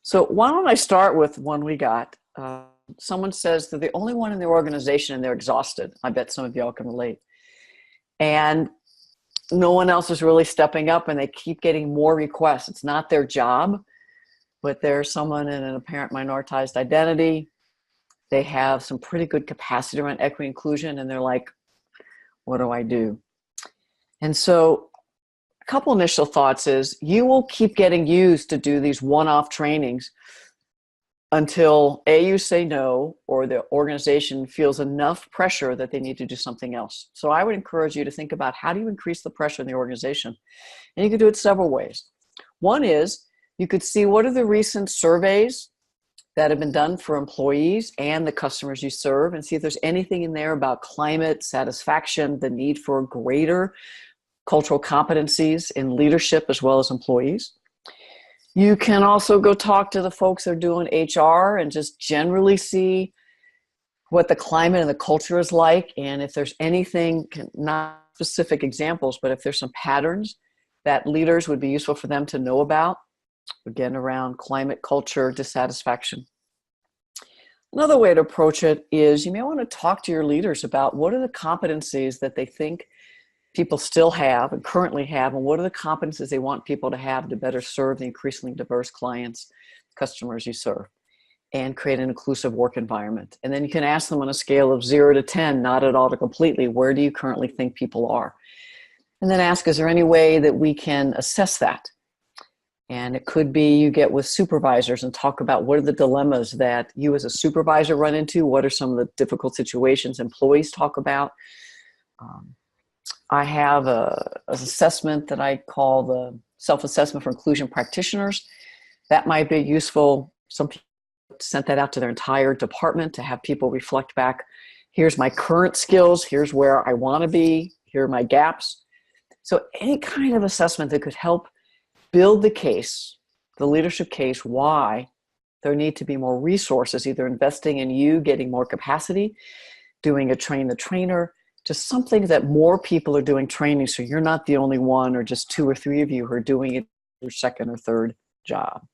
So why don't I start with one we got? Someone says they're the only one in their organization and they're exhausted. I bet some of y'all can relate. And no one else is really stepping up and they keep getting more requests. It's not their job, but they're someone in an apparent minoritized identity. They have some pretty good capacity around equity inclusion and they're like, what do I do? And so a couple initial thoughts is you will keep getting used to do these one-off trainings until A, you say no, or the organization feels enough pressure that they need to do something else. So I would encourage you to think about how do you increase the pressure in the organization? And you can do it several ways. One is you could see what are the recent surveys that have been done for employees and the customers you serve and see if there's anything in there about climate, satisfaction, the need for greater cultural competencies in leadership as well as employees. You can also go talk to the folks that are doing HR and just generally see what the climate and the culture is like. And if there's anything, not specific examples, but if there's some patterns that leaders would be useful for them to know about, again, around climate, culture, dissatisfaction. Another way to approach it is you may want to talk to your leaders about what are the competencies that they think people still have and currently have, and what are the competencies they want people to have to better serve the increasingly diverse clients, customers you serve, and create an inclusive work environment. And then you can ask them on a scale of 0 to 10, not at all to completely, where do you currently think people are? And then ask, is there any way that we can assess that? And it could be you get with supervisors and talk about what are the dilemmas that you as a supervisor run into, what are some of the difficult situations employees talk about. I have an assessment that I call the self-assessment for inclusion practitioners. That might be useful. Some people sent that out to their entire department to have people reflect back. Here's my current skills. Here's where I want to be. Here are my gaps. So any kind of assessment that could help build the case, the leadership case, why there need to be more resources, either investing in you, getting more capacity, doing a train the trainer, just something that more people are doing training so you're not the only one or just 2 or 3 of you who are doing it your second or third job.